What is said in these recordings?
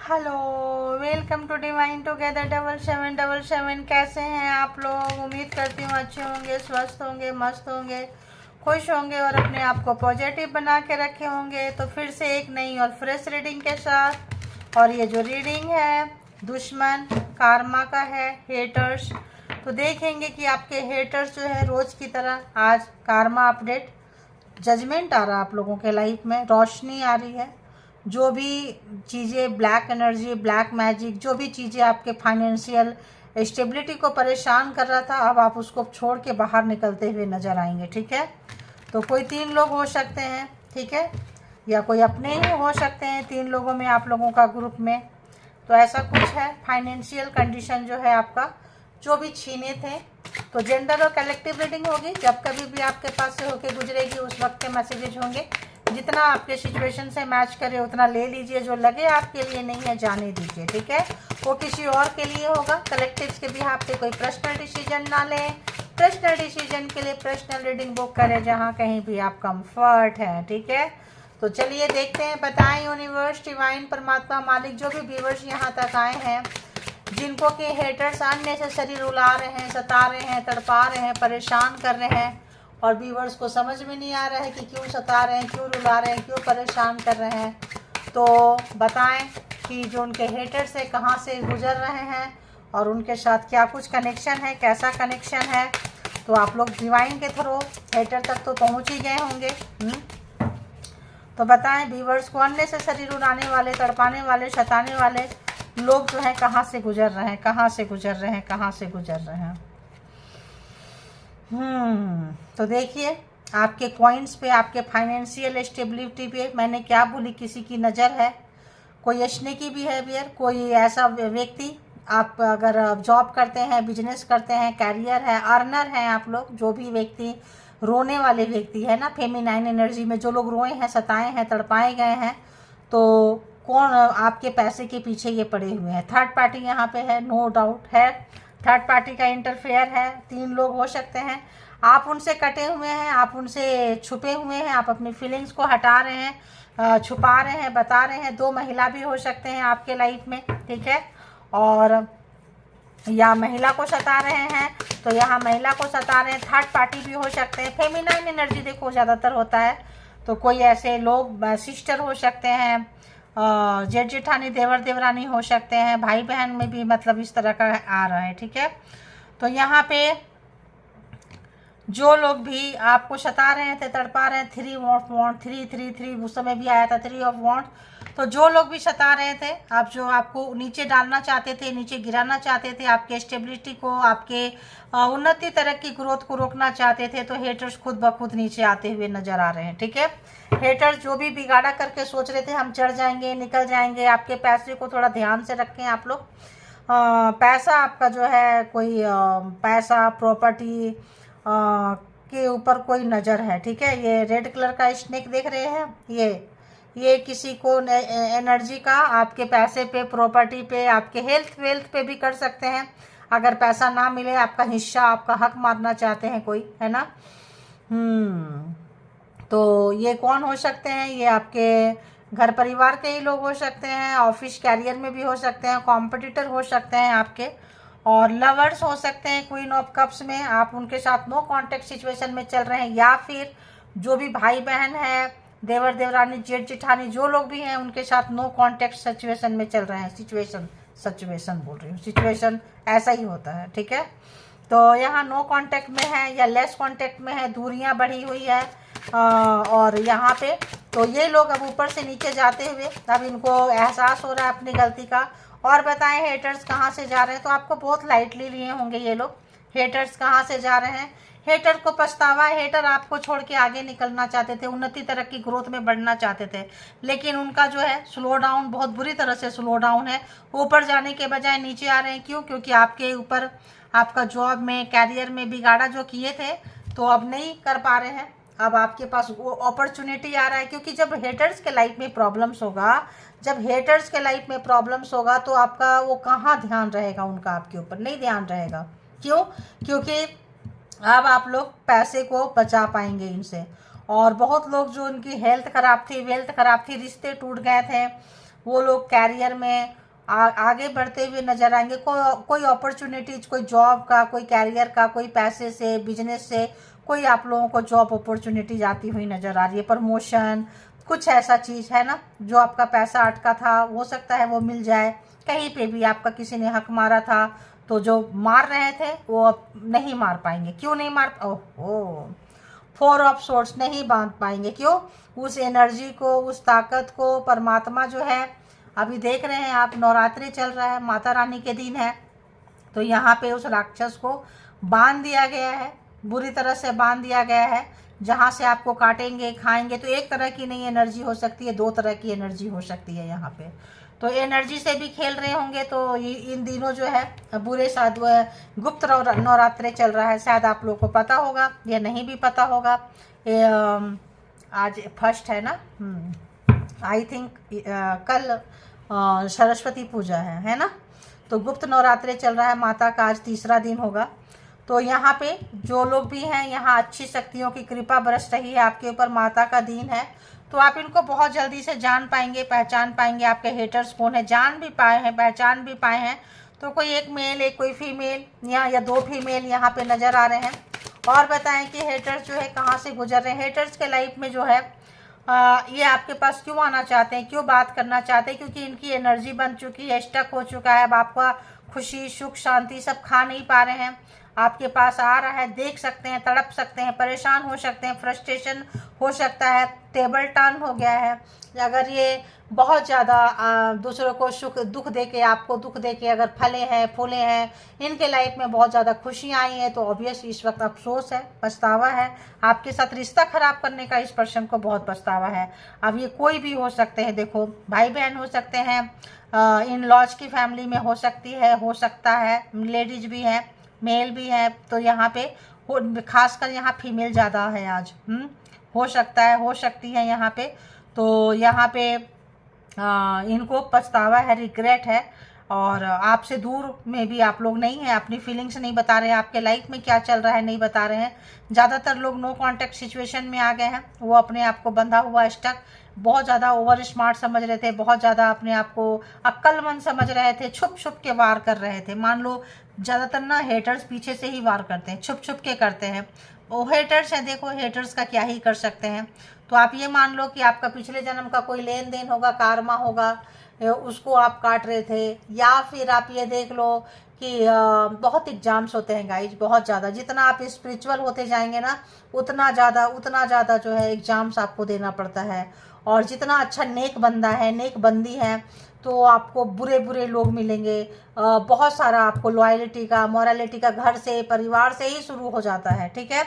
Hello, welcome to divine together 7777। कैसे हैं आप लोग? उम्मीद करती हूँ अच्छे होंगे, स्वस्थ होंगे, मस्त होंगे, खुश होंगे और अपने आप को पॉजिटिव बना के रखे होंगे। तो फिर से एक नई और फ्रेश रीडिंग के साथ, और ये जो रीडिंग है दुश्मन कार्मा का है, हेटर्स। तो देखेंगे कि आपके हेटर्स जो है रोज़ की तरह आज कार्मा अपडेट, जजमेंट आ रहा है आप लोगों के लाइफ में, रोशनी आ रही है। जो भी चीज़ें ब्लैक एनर्जी, ब्लैक मैजिक, जो भी चीज़ें आपके फाइनेंशियल स्टेबिलिटी को परेशान कर रहा था, अब आप उसको छोड़ के बाहर निकलते हुए नज़र आएंगे। ठीक है, तो कोई 3 लोग हो सकते हैं, ठीक है, या कोई अपने ही हो सकते हैं। 3 लोगों में आप लोगों का ग्रुप में तो ऐसा कुछ है। फाइनेंशियल कंडीशन जो है आपका, जो भी छीने थे, तो जेंडर और कलेक्टिव रीडिंग होगी। जब कभी भी आपके पास से होके गुजरेगी उस वक्त के मैसेजेज होंगे। जितना आपके सिचुएशन से मैच करे उतना ले लीजिए, जो लगे आपके लिए नहीं है जाने दीजिए। ठीक है, वो किसी और के लिए होगा। कलेक्टिव्स के बिहाफ पे कोई पर्सनल डिसीजन ना लें। पर्सनल डिसीजन के लिए पर्सनल रीडिंग बुक करें जहाँ कहीं भी आप कंफर्ट है। ठीक है, तो चलिए देखते हैं। बताएं यूनिवर्स, डिवाइन, परमात्मा, मालिक, जो भी व्यूअर्स यहाँ तक आए हैं, जिनको के हेटर्स अननेसेसरी रुला रहे हैं, सता रहे हैं, तड़पा रहे हैं, परेशान कर रहे हैं, और व्यूअर्स को समझ में नहीं आ रहा है कि क्यों सता रहे हैं, क्यों रुला रहे हैं, क्यों परेशान कर रहे हैं। तो बताएं कि जो उनके हेटर्स है कहाँ से गुजर रहे हैं और उनके साथ क्या कुछ कनेक्शन है, कैसा कनेक्शन है। तो आप लोग डिवाइन के थ्रू हेटर तक तो पहुँच ही गए होंगे। तो बताएं व्यूअर्स को अननेसेसरी रुलाने वाले, तड़पाने वाले, सताने वाले लोग जो हैं कहाँ से गुजर रहे हैं, कहाँ से गुजर रहे हैं, कहाँ से गुजर रहे हैं। तो देखिए आपके कॉइन्स पे, आपके फाइनेंशियल स्टेबिलिटी पे मैंने क्या बोली, किसी की नज़र है, कोई अशने की बिहेवियर, कोई ऐसा व्यक्ति। आप अगर जॉब करते हैं, बिजनेस करते हैं, कैरियर है, अर्नर हैं आप लोग, जो भी व्यक्ति रोने वाले व्यक्ति है ना, फेमिनाइन एनर्जी में जो लोग रोए हैं, सताए हैं, तड़पाए गए हैं, तो कौन आपके पैसे के पीछे ये पड़े हुए हैं। थर्ड पार्टी यहाँ पे है, नो डाउट है, थर्ड पार्टी का इंटरफेयर है। 3 लोग हो सकते हैं। आप उनसे कटे हुए हैं, आप उनसे छुपे हुए हैं, आप अपनी फीलिंग्स को हटा रहे हैं, छुपा रहे हैं, बता रहे हैं। 2 महिला भी हो सकते हैं आपके लाइफ में, ठीक है, और या महिला को सता रहे हैं, तो यहाँ महिला को सता रहे हैं। थर्ड पार्टी भी हो सकते हैं। फेमिनाइन एनर्जी देखो ज़्यादातर होता है, तो कोई ऐसे लोग सिस्टर हो सकते हैं, जेठ जेठानी, देवर देवरानी हो सकते हैं, भाई बहन में भी मतलब इस तरह का आ रहा है। ठीक है, तो यहाँ पे जो लोग भी आपको सता रहे थे, तड़पा रहे हैं, 3 ऑफ वॉन्ट, 3 उस समय भी आया था, 3 ऑफ वॉन्ट। तो जो लोग भी सता रहे थे, आप जो आपको नीचे डालना चाहते थे, नीचे गिराना चाहते थे, आपके स्टेबिलिटी को, आपके उन्नति, तरक्की, ग्रोथ को रोकना चाहते थे, तो हेटर्स खुद ब खुद नीचे आते हुए नजर आ रहे हैं। ठीक है, हेटर्स जो भी बिगाड़ा करके सोच रहे थे हम चढ़ जाएंगे, निकल जाएंगे, आपके पैसे को थोड़ा ध्यान से रखें आप लोग। पैसा आपका जो है, कोई पैसा, प्रॉपर्टी के ऊपर कोई नज़र है। ठीक है, ये रेड कलर का स्नेक देख रहे हैं, ये किसी को एनर्जी का आपके पैसे पे, प्रॉपर्टी पे, आपके हेल्थ वेल्थ पे भी कर सकते हैं। अगर पैसा ना मिले, आपका हिस्सा, आपका हक मारना चाहते हैं कोई, है ना। तो ये कौन हो सकते हैं? ये आपके घर परिवार के ही लोग हो सकते हैं, ऑफिस कैरियर में भी हो सकते हैं, कॉम्पिटिटर हो सकते हैं आपके, और लवर्स हो सकते हैं। क्वीन ऑफ कप्स में आप उनके साथ नो कांटेक्ट सिचुएशन में चल रहे हैं, या फिर जो भी भाई बहन है, देवर देवरानी, जेठ जेठानी, जो लोग भी हैं उनके साथ नो कांटेक्ट सिचुएशन में चल रहे हैं। सिचुएशन बोल रही हूँ, सिचुएशन ऐसा ही होता है। ठीक है, तो यहाँ नो कांटेक्ट में है या लेस कांटेक्ट में है, दूरियाँ बढ़ी हुई है। और यहाँ पे तो ये लोग अब ऊपर से नीचे जाते हुए अब इनको एहसास हो रहा है अपनी गलती का। और बताएं हेटर्स कहाँ से जा रहे हैं? तो आपको बहुत लाइटली लिए होंगे ये लोग। हेटर्स कहाँ से जा रहे हैं? हेटर को पछतावा है। हेटर आपको छोड़ के आगे निकलना चाहते थे, उन्नति, तरक्की, ग्रोथ में बढ़ना चाहते थे, लेकिन उनका जो है स्लो डाउन, बहुत बुरी तरह से स्लो डाउन है। ऊपर जाने के बजाय नीचे आ रहे हैं। क्यों? क्योंकि आपके ऊपर, आपका जॉब में, कैरियर में बिगाड़ा जो किए थे, तो अब नहीं कर पा रहे हैं। अब आपके पास वो अपॉर्चुनिटी आ रहा है, क्योंकि जब हेटर्स के लाइफ में प्रॉब्लम्स होगा, जब हेटर्स के लाइफ में प्रॉब्लम्स होगा, तो आपका वो कहाँ ध्यान रहेगा उनका, आपके ऊपर नहीं ध्यान रहेगा। क्यों? क्योंकि अब आप लोग पैसे को बचा पाएंगे इनसे। और बहुत लोग जो उनकी हेल्थ खराब थी, वेल्थ खराब थी, रिश्ते टूट गए थे, वो लोग कैरियर में आगे बढ़ते हुए नजर आएंगे। कोई अपॉर्चुनिटीज, कोई जॉब का, कोई कैरियर का, कोई पैसे से, बिजनेस से कोई आप लोगों को जॉब अपॉर्चुनिटीज आती हुई नजर आ रही है। प्रमोशन, कुछ ऐसा चीज़ है ना, जो आपका पैसा अटका था हो सकता है वो मिल जाए। कहीं पे भी आपका किसी ने हक मारा था तो जो मार रहे थे वो अब नहीं मार पाएंगे। क्यों नहीं मार, ओह, 4 ऑफ सोर्स नहीं बांध पाएंगे। क्यों? उस एनर्जी को, उस ताकत को परमात्मा जो है, अभी देख रहे हैं आप, नवरात्रि चल रहा है, माता रानी के दिन है, तो यहाँ पे उस राक्षस को बांध दिया गया है, बुरी तरह से बांध दिया गया है। जहाँ से आपको काटेंगे, खाएंगे, तो एक तरह की नहीं एनर्जी हो सकती है, 2 तरह की एनर्जी हो सकती है यहाँ पे। तो एनर्जी से भी खेल रहे होंगे। तो इन दिनों जो है बुरे साधु गुप्त नवरात्रे चल रहा है, शायद आप लोग को पता होगा या नहीं भी पता होगा। आज फर्स्ट है ना, आई थिंक कल सरस्वती पूजा है ना। तो गुप्त नवरात्रे चल रहा है, माता का आज तीसरा दिन होगा। तो यहाँ पे जो लोग भी हैं, यहाँ अच्छी शक्तियों की कृपा बरस रही है आपके ऊपर, माता का दिन है। तो आप इनको बहुत जल्दी से जान पाएंगे, पहचान पाएंगे। आपके हेटर्स कौन है जान भी पाए हैं, पहचान भी पाए हैं। तो कोई एक मेल, एक कोई फीमेल या 2 फीमेल यहाँ पे नज़र आ रहे हैं। और बताएं कि हेटर्स जो है कहाँ से गुजर रहे हैं। हेटर्स के लाइफ में जो है ये आपके पास क्यों आना चाहते हैं, क्यों बात करना चाहते हैं? क्योंकि इनकी एनर्जी बन चुकी है, स्टक हो चुका है। अब आपका खुशी, सुख, शांति सब खा नहीं पा रहे हैं। आपके पास आ रहा है, देख सकते हैं, तड़प सकते हैं, परेशान हो सकते हैं, फ्रस्ट्रेशन हो सकता है, टेबल टर्न हो गया है। अगर ये बहुत ज़्यादा दूसरों को सुख दुख दे के, आपको दुख दे के अगर फले हैं, फूले हैं, इनके लाइफ में बहुत ज़्यादा खुशियाँ आई हैं, तो ऑब्वियस इस वक्त अफसोस है, पछतावा है। आपके साथ रिश्ता खराब करने का इस पर्सन को बहुत पछतावा है। अब ये कोई भी हो सकते हैं, देखो भाई बहन हो सकते हैं, इन लॉज की फैमिली में हो सकती है, हो सकता है लेडीज भी हैं, मेल भी है। तो यहाँ पे खासकर यहाँ फीमेल ज़्यादा है आज। हो सकता है, हो सकती है यहाँ पे। तो यहाँ पे इनको पछतावा है, रिग्रेट है। और आपसे दूर में भी आप लोग नहीं हैं, अपनी फीलिंग्स नहीं बता रहे हैं, आपके लाइफ में क्या चल रहा है नहीं बता रहे हैं। ज़्यादातर लोग नो कांटेक्ट सिचुएशन में आ गए हैं। वो अपने आप को बंधा हुआ, स्टक, बहुत ज़्यादा ओवर स्मार्ट समझ रहे थे, बहुत ज़्यादा अपने आप को अक्लमंद समझ रहे थे, छुप छुप के वार कर रहे थे। मान लो ज़्यादातर ना हेटर्स पीछे से ही वार करते हैं, छुप छुप के करते हैं। वो हेटर्स हैं, देखो हेटर्स का क्या ही कर सकते हैं। तो आप ये मान लो कि आपका पिछले जन्म का कोई लेन देन होगा, कारमा होगा, उसको आप काट रहे थे। या फिर आप ये देख लो कि बहुत एग्जाम्स होते हैं गाइज, बहुत ज़्यादा। जितना आप स्पिरिचुअल होते जाएंगे ना, उतना ज़्यादा जो है एग्जाम्स आपको देना पड़ता है। और जितना अच्छा नेक बंदा है, नेक बंदी है, तो आपको बुरे बुरे लोग मिलेंगे। बहुत सारा आपको लॉयल्टी का, मॉरलिटी का घर से, परिवार से ही शुरू हो जाता है, ठीक है।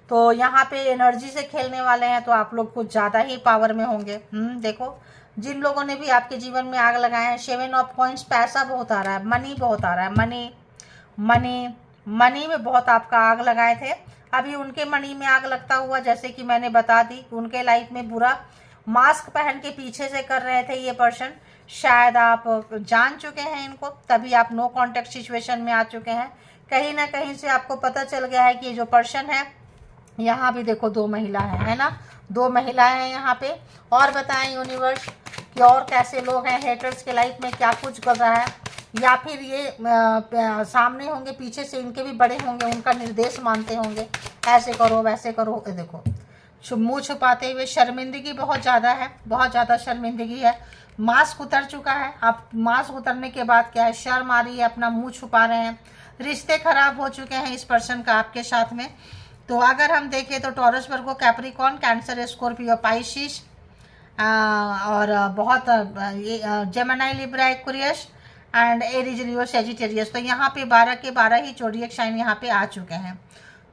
तो यहाँ पे एनर्जी से खेलने वाले हैं, तो आप लोग कुछ ज़्यादा ही पावर में होंगे। देखो जिन लोगों ने भी आपके जीवन में आग लगाए हैं, 7 ऑफ कॉइंस, पैसा बहुत आ रहा है, मनी बहुत आ रहा है, मनी में बहुत आपका आग लगाए थे। अभी उनके मनी में आग लगता हुआ, जैसे कि मैंने बता दी, उनके लाइफ में बुरा मास्क पहन के पीछे से कर रहे थे ये पर्सन। शायद आप जान चुके हैं इनको, तभी आप नो कांटेक्ट सिचुएशन में आ चुके हैं। कहीं ना कहीं से आपको पता चल गया है कि ये जो पर्सन है, यहाँ भी देखो 2 महिला है ना, 2 महिलाएं हैं यहाँ पे। और बताएं यूनिवर्स कि और कैसे लोग हैं, हेटर्स के लाइफ में क्या कुछ कर रहा है। या फिर ये सामने होंगे, पीछे से इनके भी बड़े होंगे, उनका निर्देश मानते होंगे, ऐसे करो वैसे करो। देखो मुँह छुपाते हुए, शर्मिंदगी बहुत ज़्यादा है, बहुत ज़्यादा शर्मिंदगी है। मास्क उतर चुका है। अब मास्क उतरने के बाद क्या है, शर्म आ रही है, अपना मुंह छुपा रहे हैं। रिश्ते खराब हो चुके हैं इस पर्सन का आपके साथ में। तो अगर हम देखें तो टॉरस, वर्गो, कैप्रिकॉर्न, कैंसर, स्कॉर्पियो, पाइसिस और बहुत Gemini, Libra, Aquarius and Aries, Leo, Sagittarius. तो यहाँ पे 12 के 12 ही ज़ोडिएक साइन यहाँ पे आ चुके हैं।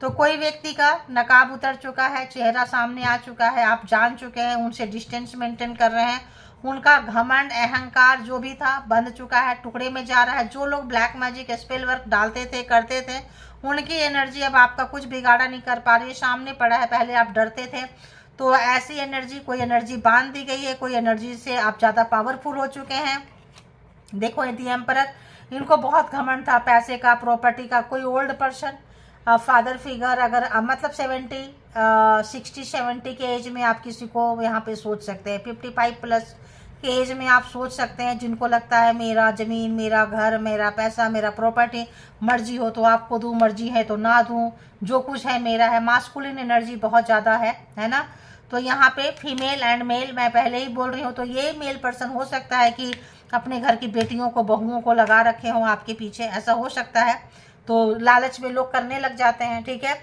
तो कोई व्यक्ति का नकाब उतर चुका है, चेहरा सामने आ चुका है, आप जान चुके हैं, उनसे डिस्टेंस मेंटेन कर रहे हैं। उनका घमंड, अहंकार जो भी था बंध चुका है, टुकड़े में जा रहा है। जो लोग ब्लैक मैजिक, स्पेल वर्क डालते थे, करते थे, उनकी एनर्जी अब आपका कुछ बिगाड़ा नहीं कर पा रही है, सामने पड़ा है। पहले आप डरते थे, तो ऐसी एनर्जी, कोई एनर्जी बांध दी गई है, कोई एनर्जी से आप ज़्यादा पावरफुल हो चुके हैं। देखो दी एम्परर, इनको बहुत घमंड था पैसे का, प्रॉपर्टी का। कोई ओल्ड पर्सन, फादर फिगर, अगर मतलब 60-70 के एज में आप किसी को यहाँ पे सोच सकते हैं, 55 प्लस के एज में आप सोच सकते हैं, जिनको लगता है मेरा ज़मीन, मेरा घर, मेरा पैसा, मेरा प्रॉपर्टी, मर्जी हो तो आपको दूँ, मर्जी है तो ना दूँ, जो कुछ है मेरा है। मास्कुलिन एनर्जी बहुत ज़्यादा है ना। तो यहाँ पे फीमेल एंड मेल मैं पहले ही बोल रही हूँ। तो ये मेल पर्सन हो सकता है कि अपने घर की बेटियों को, बहुओं को लगा रखे हों आपके पीछे, ऐसा हो सकता है। तो लालच में लोग करने लग जाते हैं, ठीक है।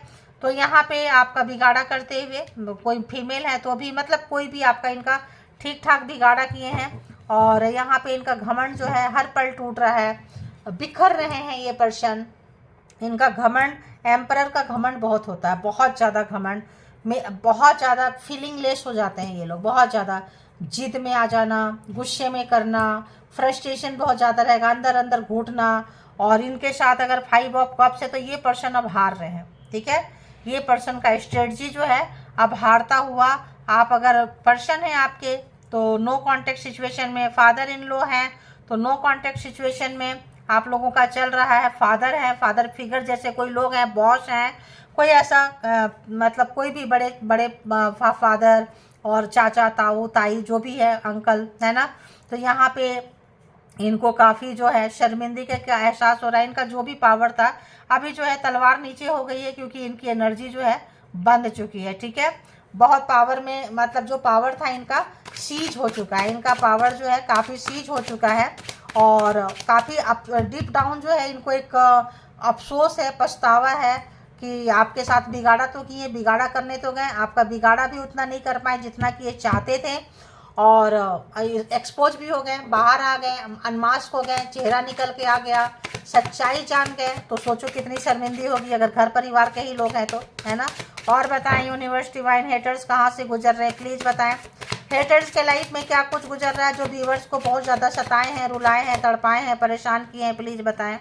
तो यहाँ पे आपका बिगाड़ा करते हुए, कोई फीमेल है तो भी, मतलब कोई भी आपका इनका ठीक ठाक बिगाड़ा किए हैं। और यहाँ पे इनका घमंड जो है हर पल टूट रहा है, बिखर रहे हैं ये पर्सन। इनका घमंड, एम्परर का घमंड बहुत होता है, बहुत ज़्यादा घमंड में, बहुत ज़्यादा फीलिंग लेस हो जाते हैं ये लोग, बहुत ज़्यादा जिद में आ जाना, गुस्से में करना, फ्रस्ट्रेशन बहुत ज़्यादा रहेगा, अंदर अंदर घुटना। और इनके साथ अगर 5 ऑफ कप्स है तो ये पर्सन अब हार रहे हैं, ठीक है। ये पर्सन का स्ट्रेटजी जो है अब हारता हुआ, आप अगर पर्सन है आपके तो नो कांटेक्ट सिचुएशन में, फादर इन लॉ हैं तो नो कांटेक्ट सिचुएशन में आप लोगों का चल रहा है। फादर है, फादर फिगर जैसे कोई लोग हैं, बॉस हैं, कोई ऐसा मतलब कोई भी बड़े बड़े फादर और चाचा, ताऊ, ताई, जो भी है, अंकल, है ना। तो यहाँ पे इनको काफ़ी जो है शर्मिंदगी का एहसास हो रहा है। इनका जो भी पावर था अभी जो है तलवार नीचे हो गई है, क्योंकि इनकी एनर्जी जो है बंद चुकी है, ठीक है। बहुत पावर में, मतलब जो पावर था इनका सीज हो चुका है, इनका पावर जो है काफ़ी सीज हो चुका है। और काफ़ी डीप डाउन जो है इनको एक अफसोस है, पछतावा है कि आपके साथ बिगाड़ा तो किए, बिगाड़ा करने तो गए, आपका बिगाड़ा भी उतना नहीं कर पाए जितना कि ये चाहते थे। और एक्सपोज भी हो गए, बाहर आ गए, अनमास्क हो गए, चेहरा निकल के आ गया, सच्चाई जान गए। तो सोचो कितनी शर्मिंदी होगी अगर घर परिवार के ही लोग हैं तो, है ना। और बताएं यूनिवर्स डिवाइन, हेटर्स कहाँ से गुजर रहे हैं, प्लीज़ बताएं। हेटर्स के लाइफ में क्या कुछ गुजर रहा है जो व्यूअर्स को बहुत ज़्यादा सताए हैं, रुलाए हैं, तड़पाए हैं, परेशान किए हैं, प्लीज़ बताएं।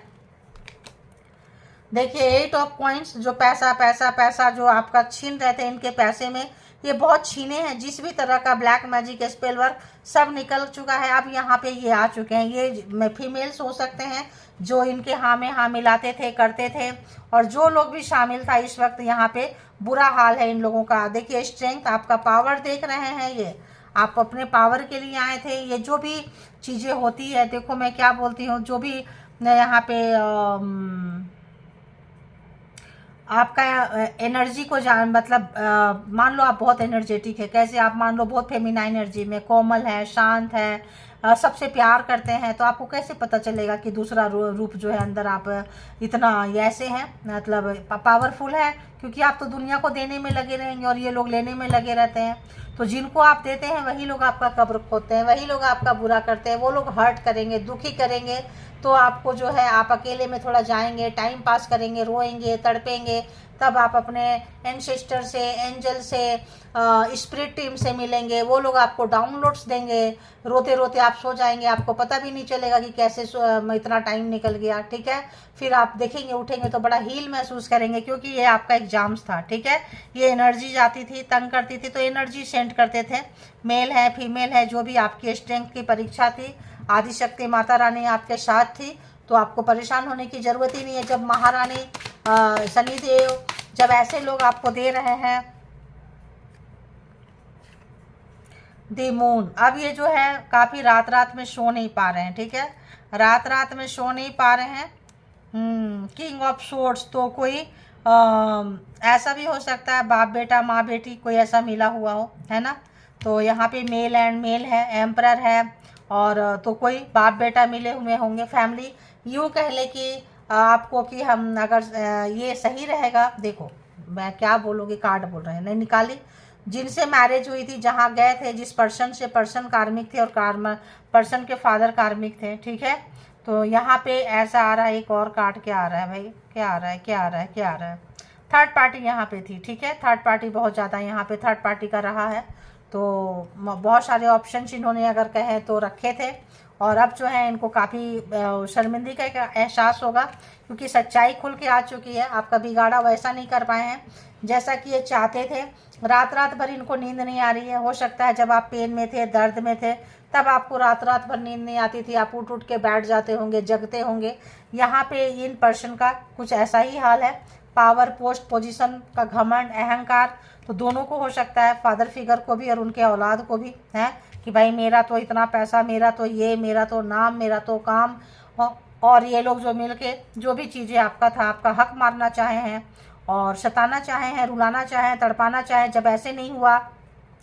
देखिए 8 ऑफ कॉइंस, जो पैसा पैसा पैसा जो आपका छीन रहे थे इनके पैसे में, ये बहुत छीने हैं। जिस भी तरह का ब्लैक मैजिक स्पेल वर्क सब निकल चुका है। अब यहाँ पे ये आ चुके हैं, ये फीमेल्स हो सकते हैं जो इनके हाँ में हाँ मिलाते थे, करते थे। और जो लोग भी शामिल था इस वक्त यहाँ पे बुरा हाल है इन लोगों का। देखिए स्ट्रेंथ, आपका पावर देख रहे हैं, ये आप अपने पावर के लिए आए थे। ये जो भी चीज़ें होती है, देखो मैं क्या बोलती हूँ, जो भी यहाँ पे आपका एनर्जी को मतलब मान लो आप बहुत एनर्जेटिक है, कैसे आप मान लो बहुत फेमिनाइन एनर्जी में, कोमल है, शांत है, सबसे प्यार करते हैं, तो आपको कैसे पता चलेगा कि दूसरा रूप जो है अंदर आप इतना ऐसे हैं, मतलब पावरफुल है। क्योंकि आप तो दुनिया को देने में लगे रहेंगे और ये लोग लेने में लगे रहते हैं। तो जिनको आप देते हैं वही लोग आपका कब्र खोदते हैं, वही लोग आपका बुरा करते हैं, वो लोग हर्ट करेंगे, दुखी करेंगे। तो आपको जो है आप अकेले में थोड़ा जाएंगे, टाइम पास करेंगे, रोएंगे, तड़पेंगे, तब आप अपने एंसेस्टर से, एंजल से, स्पिरिट टीम से मिलेंगे। वो लोग आपको डाउनलोड्स देंगे, रोते रोते आप सो जाएंगे, आपको पता भी नहीं चलेगा कि कैसे इतना टाइम निकल गया, ठीक है। फिर आप देखेंगे, उठेंगे तो बड़ा हील महसूस करेंगे, क्योंकि ये आपका एग्जाम्स था, ठीक है। ये एनर्जी जाती थी, तंग करती थी, तो एनर्जी सेंड करते थे। मेल है, फीमेल है, जो भी आपकी स्ट्रेंथ की परीक्षा थी, आदिशक्ति माता रानी आपके साथ थी, तो आपको परेशान होने की ज़रूरत ही नहीं है। जब महारानी शनिदेव, जब ऐसे लोग आपको दे रहे हैं दी मून, अब ये जो है काफ़ी रात रात में सो नहीं पा रहे हैं, ठीक है, रात रात में सो नहीं पा रहे हैं। किंग ऑफ सोर्ड्स, तो कोई ऐसा भी हो सकता है बाप बेटा, माँ बेटी, कोई ऐसा मिला हुआ हो, है ना। तो यहाँ पे मेल एंड मेल है, एम्परर है, और तो कोई बाप बेटा मिले हुए होंगे, फैमिली। यूँ कह ले कि आपको कि हम अगर ये सही रहेगा, देखो मैं क्या बोलूँगी, कार्ड बोल रहे हैं, नहीं निकाली। जिनसे मैरिज हुई थी, जहाँ गए थे, जिस पर्सन से, पर्सन कार्मिक थे और पर्सन के फादर कार्मिक थे, ठीक है। तो यहाँ पे ऐसा आ रहा है, एक और कार्ड क्या आ रहा है भाई, क्या आ रहा है, क्या आ रहा है, क्या आ रहा है। थर्ड पार्टी यहाँ पे थी, ठीक है, थर्ड पार्टी बहुत ज़्यादा यहाँ पे थर्ड पार्टी का रहा है। तो बहुत सारे ऑप्शन इन्होंने अगर कहे तो रखे थे, और अब जो है इनको काफ़ी शर्मिंदगी का एहसास होगा, क्योंकि सच्चाई खुल के आ चुकी है। आपका बिगाड़ा वैसा नहीं कर पाए हैं जैसा कि ये चाहते थे। रात रात भर इनको नींद नहीं आ रही है। हो सकता है जब आप पेन में थे, दर्द में थे, तब आपको रात रात भर नींद नहीं आती थी, आप उठ उठ के बैठ जाते होंगे, जगते होंगे। यहाँ पे इन पर्सन का कुछ ऐसा ही हाल है। पावर, पोस्ट, पोजीशन का घमंड, अहंकार, तो दोनों को हो सकता है, फादर फिगर को भी और उनके औलाद को भी है। कि भाई मेरा तो इतना पैसा, मेरा तो ये, मेरा तो नाम, मेरा तो काम, और ये लोग जो मिल के जो भी चीज़ें आपका था, आपका हक मारना चाहे हैं और सताना चाहे हैं, रुलाना चाहे, तड़पाना चाहे। जब ऐसे नहीं हुआ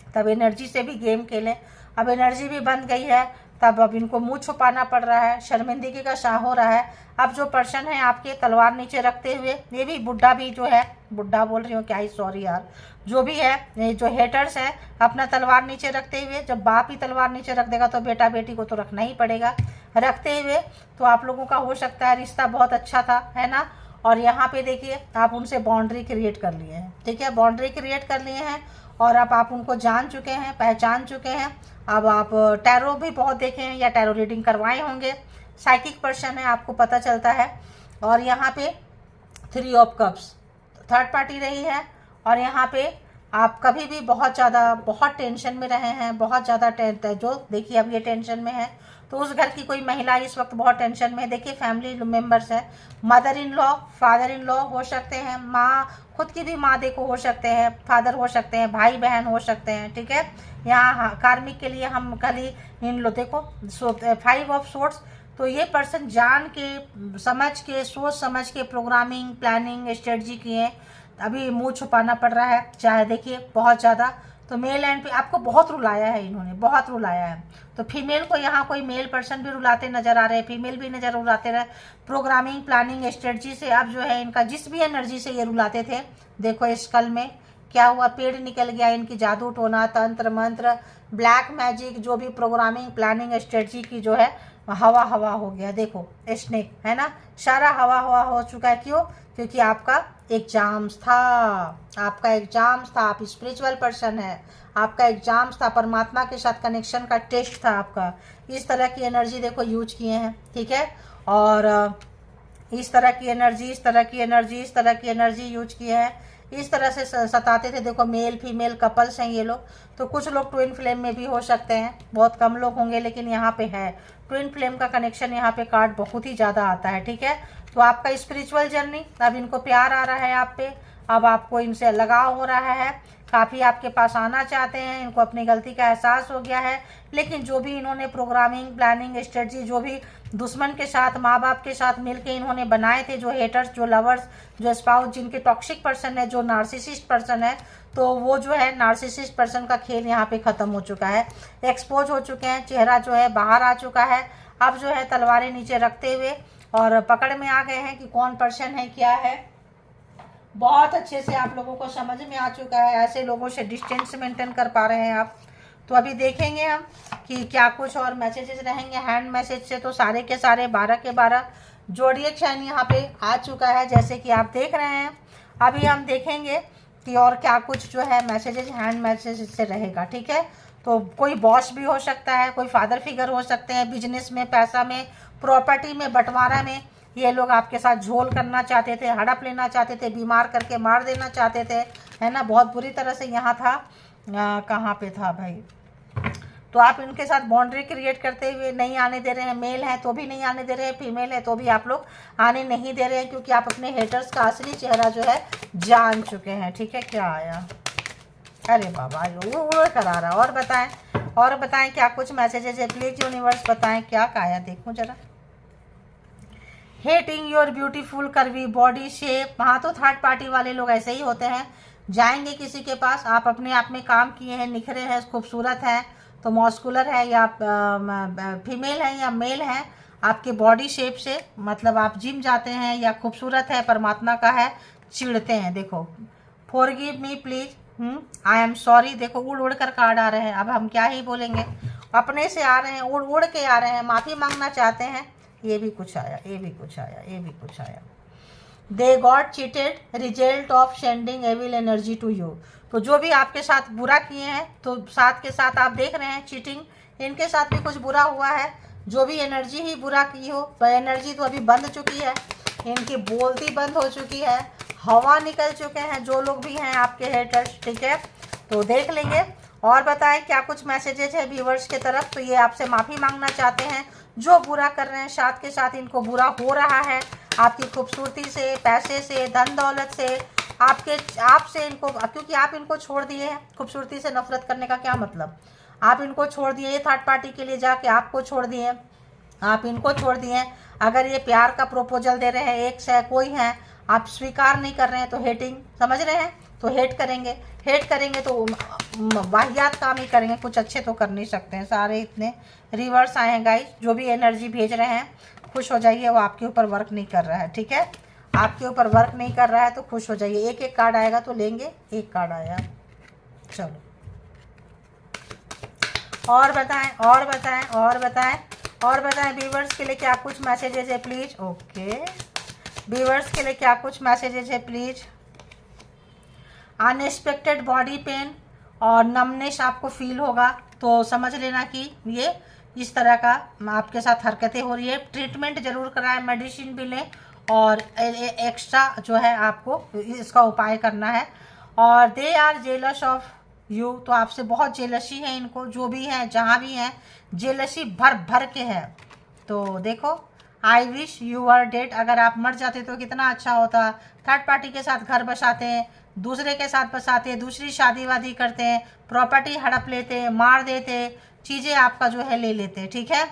तब एनर्जी से भी गेम खेलें। अब एनर्जी भी बंद गई है, तब अब इनको मुंह छुपाना पड़ रहा है, शर्मिंदगी का शाह हो रहा है। अब जो पर्सन है आपके तलवार नीचे रखते हुए, ये भी बुढ़ा भी जो है, बुढ़ा बोल रही हूँ क्या ही, सॉरी यार, जो भी है, ये जो हेटर्स है अपना तलवार नीचे रखते हुए, जब बाप ही तलवार नीचे रख देगा तो बेटा बेटी को तो रखना ही पड़ेगा। रखते हुए तो आप लोगों का हो सकता है रिश्ता बहुत अच्छा था, है ना, और यहाँ पे देखिए आप उनसे बाउंड्री क्रिएट कर लिए हैं, ठीक है, बाउंड्री क्रिएट कर लिए हैं और अब आप उनको जान चुके हैं, पहचान चुके हैं। अब आप टैरो भी बहुत देखे हैं या टैरो रीडिंग करवाए होंगे, साइकिक पर्सन है, आपको पता चलता है। और यहाँ पे 3 ऑफ कप्स थर्ड पार्टी रही है, और यहाँ पे आप कभी भी बहुत ज़्यादा बहुत टेंशन में रहे हैं, बहुत ज़्यादा जो देखिए अब ये टेंशन में है, तो उस घर की कोई महिला इस वक्त बहुत टेंशन में है। देखिए फैमिली मेम्बर्स है, mother in law, father in law हो सकते हैं, माँ, खुद की भी माँ देखो हो सकते हैं, फादर हो सकते हैं, भाई बहन हो सकते हैं, ठीक है। यहाँ कार्मिक के लिए हम कल ही इन लो देखो 5 ऑफ सोर्ट्स, तो ये पर्सन जान के, समझ के, सोच समझ के प्रोग्रामिंग, प्लानिंग, स्ट्रेटजी किए, अभी मुंह छुपाना पड़ रहा है, चाहे देखिए बहुत ज़्यादा। तो मेल एंड पे आपको बहुत रुलाया है, इन्होंने बहुत रुलाया है। तो फीमेल को यहाँ कोई मेल पर्सन भी रुलाते नजर आ रहे हैं, फीमेल भी नजर रुलाते रहे, प्रोग्रामिंग, प्लानिंग, स्ट्रेटजी से। अब जो है इनका जिस भी एनर्जी से ये रुलाते थे, देखो इस कल में क्या हुआ, पेड़ निकल गया, इनकी जादू टोना, तंत्र मंत्र, ब्लैक मैजिक, जो भी प्रोग्रामिंग, प्लानिंग, स्ट्रेटजी की जो है हवा हवा हो गया। देखो स्नेक है ना, सारा हवा हवा हो चुका है। क्यों? क्योंकि आपका एग्जाम्स था, आपका एग्जाम्स था, आप स्पिरिचुअल पर्सन है, आपका एग्जाम्स था, परमात्मा के साथ कनेक्शन का टेस्ट था आपका। इस तरह की एनर्जी देखो यूज किए हैं, ठीक है, और इस तरह की एनर्जी, इस तरह की एनर्जी, इस तरह की एनर्जी यूज किए हैं, इस तरह से सताते थे। देखो मेल फीमेल कपल्स हैं ये लोग, तो कुछ लोग ट्विन फ्लेम में भी हो सकते हैं, बहुत कम लोग होंगे, लेकिन यहाँ पे है ट्विन फ्लेम का कनेक्शन, यहाँ पे कार्ड बहुत ही ज़्यादा आता है, ठीक है। तो आपका स्पिरिचुअल जर्नी, अब इनको प्यार आ रहा है आप पे, अब आपको इनसे लगाव हो रहा है, काफ़ी आपके पास आना चाहते हैं, इनको अपनी गलती का एहसास हो गया है। लेकिन जो भी इन्होंने प्रोग्रामिंग, प्लानिंग, स्ट्रेटजी, जो भी दुश्मन के साथ, माँ बाप के साथ मिलके इन्होंने बनाए थे, जो हेटर्स, जो लवर्स, जो स्पाउस, जिनके टॉक्सिक पर्सन है, जो नार्सिसिस्ट पर्सन है, तो वो जो है नार्सिसिस्ट पर्सन का खेल यहाँ पे ख़त्म हो चुका है, एक्सपोज हो चुके हैं, चेहरा जो है बाहर आ चुका है। अब जो है तलवारें नीचे रखते हुए और पकड़ में आ गए हैं कि कौन पर्सन है, क्या है, बहुत अच्छे से आप लोगों को समझ में आ चुका है। ऐसे लोगों से डिस्टेंस मेंटेन कर पा रहे हैं आप। तो अभी देखेंगे हम कि क्या कुछ और मैसेजेस रहेंगे हैंड मैसेज से। तो सारे के सारे 12 के 12 जोडिएक साइन यहाँ पे आ चुका है, जैसे कि आप देख रहे हैं। अभी हम देखेंगे कि और क्या कुछ जो है मैसेजेस हैंड मैसेज से रहेगा, ठीक है। तो कोई बॉस भी हो सकता है, कोई फादर फिगर हो सकते हैं, बिजनेस में, पैसा में, प्रॉपर्टी में, बंटवारा में ये लोग आपके साथ झोल करना चाहते थे, हड़प लेना चाहते थे, बीमार करके मार देना चाहते थे, है ना, बहुत बुरी तरह से यहाँ था। कहाँ पे था भाई, तो आप इनके साथ बाउंड्री क्रिएट करते हुए नहीं आने दे रहे हैं। मेल है तो भी नहीं आने दे रहे हैं, फीमेल है तो भी आप लोग आने नहीं दे रहे हैं, क्योंकि आप अपने हेटर्स का असली चेहरा जो है जान चुके हैं, ठीक है। क्या आया, अरे बाबा उड़ कर आ रहा। और बताएं, और बताएं क्या कुछ मैसेजेस है, प्लीज यूनिवर्स बताएं क्या आया, देखूं जरा। Hating your beautiful curvy body shape, हाँ तो थर्ड पार्टी वाले लोग ऐसे ही होते हैं, जाएंगे किसी के पास, आप अपने आप में काम किए हैं, निखरे हैं, खूबसूरत हैं, तो मॉस्कुलर है या फीमेल है या मेल है, आपके बॉडी शेप से, मतलब आप जिम जाते हैं या खूबसूरत है, परमात्मा का है, चिढ़ते हैं। देखो forgive me please, I am sorry, देखो उड़ उड़ कर कार्ड आ रहे हैं। अब हम क्या ही बोलेंगे, अपने से आ रहे हैं, उड़ उड़ के आ रहे हैं, माफ़ी मांगना चाहते हैं। ये भी कुछ आया, ये भी कुछ आया, ये भी कुछ आया। They got cheated, result of sending evil energy to you. तो जो भी आपके साथ बुरा किए हैं, तो साथ के साथ आप देख रहे हैं चीटिंग, इनके साथ भी कुछ बुरा हुआ है। जो भी एनर्जी ही बुरा की हो, वह एनर्जी तो अभी बंद चुकी है, इनकी बोलती बंद हो चुकी है, हवा निकल चुके हैं जो लोग भी हैं आपके हेटर्स, ठीक है। तो देख लेंगे। और बताएं क्या कुछ मैसेजेस है व्यूवर्स के तरफ। तो ये आपसे माफ़ी मांगना चाहते हैं, जो बुरा कर रहे हैं, साथ के साथ इनको बुरा हो रहा है आपकी खूबसूरती से, पैसे से, धन दौलत से, आपसे इनको, क्योंकि आप इनको छोड़ दिए हैं। खूबसूरती से नफरत करने का क्या मतलब, आप इनको छोड़ दिए, ये थर्ड पार्टी के लिए जाके आपको छोड़ दिए, आप इनको छोड़ दिए। अगर ये प्यार का प्रपोजल दे रहे हैं, एक से कोई है, आप स्वीकार नहीं कर रहे हैं, तो हेटिंग, समझ रहे हैं, तो हेट करेंगे। हेट करेंगे तो वाहियात काम ही करेंगे, कुछ अच्छे तो कर नहीं सकते हैं। सारे इतने रिवर्स आए हैं गाइस। जो भी एनर्जी भेज रहे हैं खुश हो जाइए, वो आपके ऊपर वर्क नहीं कर रहा है, ठीक है, आपके ऊपर वर्क नहीं कर रहा है तो खुश हो जाइए। एक एक कार्ड आएगा तो लेंगे। एक कार्ड आया, चलो और बताएं, और बताएं, और बताएं, और बताएं। व्यूवर्स के लिए क्या कुछ मैसेजेस है प्लीज? ओके, व्यूवर्स के लिए क्या कुछ मैसेजेस है प्लीज? अनएक्सपेक्टेड बॉडी पेन और नमनेस आपको फील होगा, तो समझ लेना कि ये इस तरह का आपके साथ हरकतें हो रही है। ट्रीटमेंट जरूर कराएं, मेडिसिन भी लें, और एक्स्ट्रा जो है आपको इसका उपाय करना है। और they are jealous of you, तो आपसे बहुत जेलसी है इनको, जो भी है जहाँ भी हैं, जेलसी भर भर के है। तो देखो, I wish you are dead, अगर आप मर जाते तो कितना अच्छा होता। थर्ड पार्टी के साथ घर बसाते हैं, दूसरे के साथ बसाते हैं, दूसरी शादी वादी करते हैं, प्रॉपर्टी हड़प लेते हैं, मार देते, चीज़ें आपका जो है ले लेते हैं, ठीक है।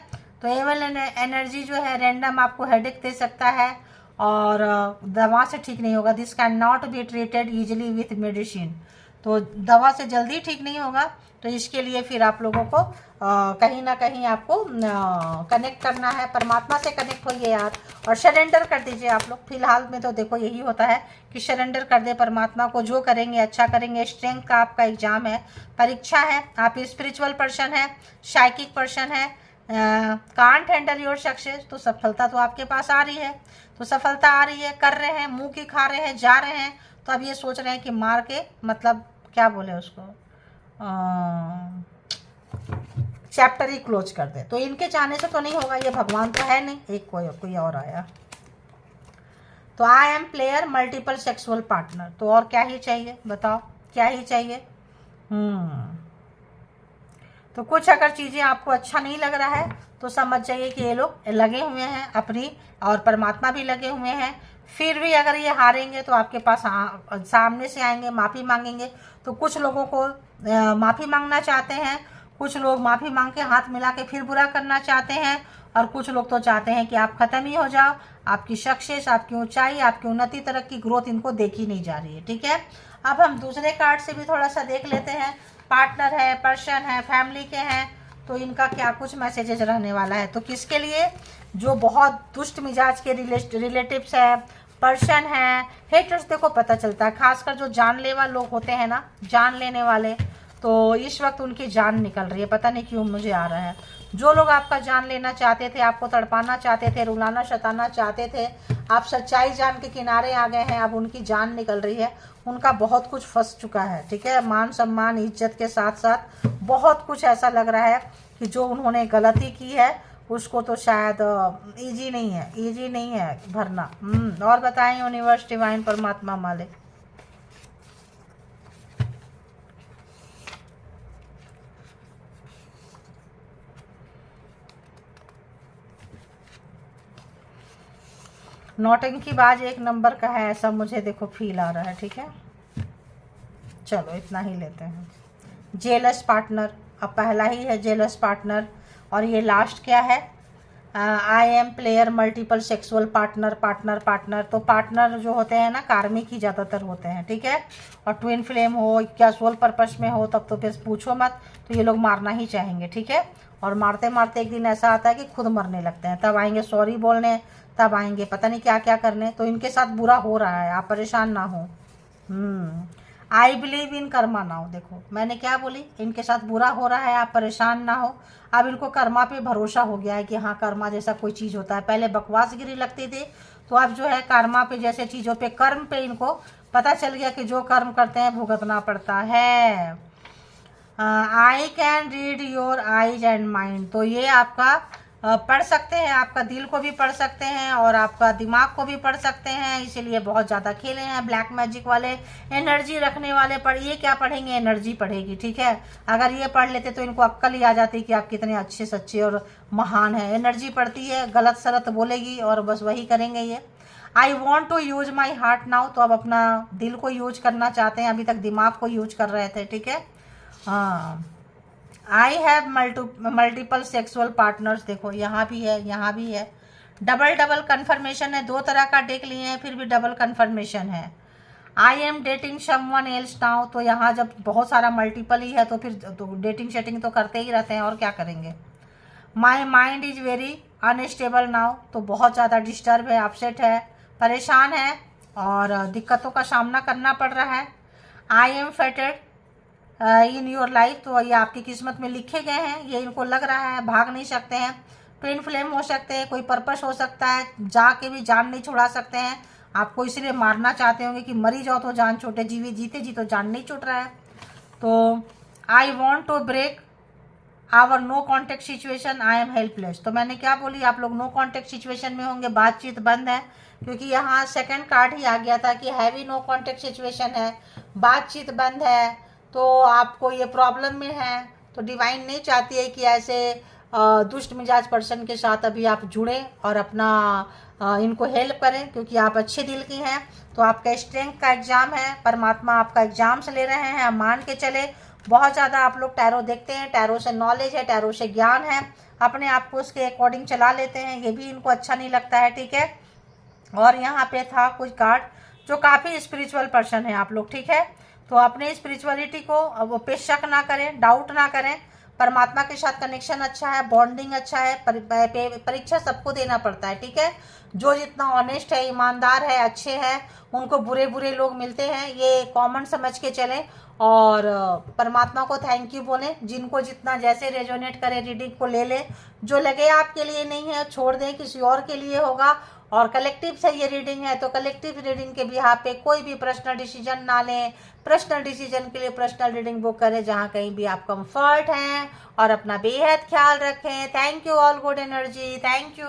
तो एवल एनर्जी जो है रैंडम आपको हेडेक दे सकता है, और दवा से ठीक नहीं होगा। This can not be treated easily with medicine, तो दवा से जल्दी ठीक नहीं होगा। तो इसके लिए फिर आप लोगों को कहीं ना कहीं आपको कनेक्ट करना है, परमात्मा से कनेक्ट होइए यार, और सरेंडर कर दीजिए आप लोग। फिलहाल में तो देखो यही होता है कि सरेंडर कर दे परमात्मा को, जो करेंगे अच्छा करेंगे। स्ट्रेंथ का आपका एग्जाम है, परीक्षा है। आप स्पिरिचुअल पर्सन है, साइकिक पर्सन है, कांट हैंडल योर सक्सेस, तो सफलता तो आपके पास आ रही है, तो सफलता आ रही है, कर रहे हैं, मुंह की खा रहे हैं, जा रहे हैं। तो अब ये सोच रहे हैं कि मार के, मतलब क्या बोले उसको, चैप्टर ही क्लोज कर दे। तो इनके चाहने से तो नहीं होगा, ये भगवान तो है नहीं। एक कोई और आया, तो I am player multiple sexual partner, तो और क्या ही चाहिए बताओ, क्या ही चाहिए। तो कुछ अगर चीज़ें आपको अच्छा नहीं लग रहा है तो समझ जाइए कि ये लोग लगे हुए हैं अपनी, और परमात्मा भी लगे हुए हैं। फिर भी अगर ये हारेंगे तो आपके पास सामने से आएंगे, माफ़ी मांगेंगे। तो कुछ लोगों को माफ़ी मांगना चाहते हैं, कुछ लोग माफ़ी मांग के हाथ मिला के फिर बुरा करना चाहते हैं, और कुछ लोग तो चाहते हैं कि आप ख़त्म ही हो जाओ। आपकी सक्सेस, आपकी ऊंचाई, आपकी उन्नति, तरक्की, ग्रोथ इनको देखी नहीं जा रही है, ठीक है। अब हम दूसरे कार्ड से भी थोड़ा सा देख लेते हैं। पार्टनर है, पर्सन है, फैमिली के हैं, तो इनका क्या कुछ मैसेजेस रहने वाला है। तो किसके लिए? जो बहुत दुष्ट मिजाज के रिलेटिव्स है, पर्सन है, हेटर्स, देखो पता चलता है, खासकर जो जानलेवा लोग होते हैं ना, जान लेने वाले, तो इस वक्त उनकी जान निकल रही है, पता नहीं क्यों मुझे आ रहा है। जो लोग आपका जान लेना चाहते थे, आपको तड़पाना चाहते थे, रुलाना शताना चाहते थे, आप सच्चाई जान के किनारे आ गए हैं, अब उनकी जान निकल रही है। उनका बहुत कुछ फंस चुका है, ठीक है। मान सम्मान इज्जत के साथ साथ बहुत कुछ ऐसा लग रहा है कि जो उन्होंने गलती की है उसको तो शायद इजी नहीं है, इजी नहीं है भरना। और बताएं यूनिवर्स, डिवाइन, परमात्मा, मालिक। नौटंकी बाज एक नंबर का है, ऐसा मुझे देखो फील आ रहा है, ठीक है। चलो इतना ही लेते हैं। जेलस पार्टनर, अब पहला ही है जेलस पार्टनर, और ये लास्ट क्या है? I am player multiple sexual partner, partner, partner. तो पार्टनर जो होते हैं ना, कार्मिक ही ज़्यादातर होते हैं, ठीक है। और ट्विन फ्लेम हो या सोल पर्पस में हो, तब तो फिर पूछो मत, तो ये लोग मारना ही चाहेंगे, ठीक है। और मारते मारते एक दिन ऐसा आता है कि खुद मरने लगते हैं, तब आएंगे सॉरी बोलने, तब आएंगे पता नहीं क्या क्या करने। तो इनके साथ बुरा हो रहा है, आप परेशान ना हो। I believe in Karma now, देखो मैंने क्या बोली, इनके साथ बुरा हो रहा है, आप परेशान ना हो। अब इनको कर्मा पे भरोसा हो गया है कि हाँ कर्मा जैसा कोई चीज़ होता है। पहले बकवासगिरी लगती थी, तो अब जो है कर्मा पे जैसे चीज़ों पे, कर्म पे इनको पता चल गया कि जो कर्म करते हैं भुगतना पड़ता है। I can read your eyes and mind, तो ये आपका पढ़ सकते हैं, आपका दिल को भी पढ़ सकते हैं और आपका दिमाग को भी पढ़ सकते हैं, इसीलिए बहुत ज़्यादा खेले हैं। ब्लैक मैजिक वाले, एनर्जी रखने वाले ये क्या पढ़ेंगे? एनर्जी पढ़ेगी, ठीक है। अगर ये पढ़ लेते तो इनको अक्ल ही आ जाती कि आप कितने अच्छे सच्चे और महान हैं। एनर्जी पढ़ती है, गलत सलत बोलेगी और बस वही करेंगे ये। I want to use my heart now, तो अब अपना दिल को यूज करना चाहते हैं, अभी तक दिमाग को यूज कर रहे थे, ठीक है। हाँ, I have multiple sexual partners, देखो यहाँ भी है, यहाँ भी है, डबल डबल कन्फर्मेशन है, दो तरह का देख लिए हैं फिर भी डबल कन्फर्मेशन है। I am dating someone else now, तो यहाँ जब बहुत सारा मल्टीपल ही है तो फिर तो डेटिंग शेटिंग तो करते ही रहते हैं, और क्या करेंगे। My mind is very unstable now, तो बहुत ज़्यादा डिस्टर्ब है, अपसेट है, परेशान है और दिक्कतों का सामना करना पड़ रहा है। I am फेटेड in your life, तो ये आपकी किस्मत में लिखे गए हैं, ये इनको लग रहा है, भाग नहीं सकते हैं। ट्विन फ्लेम हो सकते हैं, कोई पर्पस हो सकता है, जाके भी जान नहीं छुड़ा सकते हैं, आपको इसलिए मारना चाहते होंगे कि मरी जाओ तो जान छूटे, जीते जी तो जान नहीं छूट रहा है। तो I want to break our no contact situation, I am helpless, तो मैंने क्या बोली, आप लोग नो कॉन्टेक्ट सिचुएशन में होंगे, बातचीत बंद है, क्योंकि यहाँ सेकंड कार्ड ही आ गया था कि हैवी नो कॉन्टेक्ट सिचुएशन है, बातचीत बंद है, तो आपको ये प्रॉब्लम में है। तो डिवाइन नहीं चाहती है कि ऐसे दुष्ट मिजाज पर्सन के साथ अभी आप जुड़े और अपना इनको हेल्प करें, क्योंकि आप अच्छे दिल की हैं। तो आपका स्ट्रेंथ का एग्जाम है, परमात्मा आपका एग्जाम्स ले रहे हैं, मान के चले। बहुत ज़्यादा आप लोग टैरो देखते हैं, टैरो से नॉलेज है, टैरो से ज्ञान है, अपने आप को उसके अकॉर्डिंग चला लेते हैं, ये भी इनको अच्छा नहीं लगता है, ठीक है। और यहाँ पे था कुछ कार्ड जो काफ़ी स्पिरिचुअल पर्सन है आप लोग, ठीक है। तो अपने स्पिरिचुअलिटी को वो पे शक ना करें, डाउट ना करें, परमात्मा के साथ कनेक्शन अच्छा है, बॉन्डिंग अच्छा है, परीक्षा सबको देना पड़ता है, ठीक है। जो जितना ऑनेस्ट है, ईमानदार है, अच्छे हैं, उनको बुरे बुरे लोग मिलते हैं, ये कॉमन समझ के चलें। और परमात्मा को थैंक यू बोलें, जिनको जितना जैसे रेजोनेट करे रीडिंग को ले लें, जो लगे आपके लिए नहीं है छोड़ दें, किसी और के लिए होगा। और कलेक्टिव से ये रीडिंग है, तो कलेक्टिव रीडिंग के बिहाफ पे कोई भी पर्सनल डिसीजन ना लें, पर्सनल डिसीजन के लिए पर्सनल रीडिंग बुक करें जहाँ कहीं भी आप कंफर्ट हैं, और अपना बेहद ख्याल रखें। Thank you all good energy, thank you.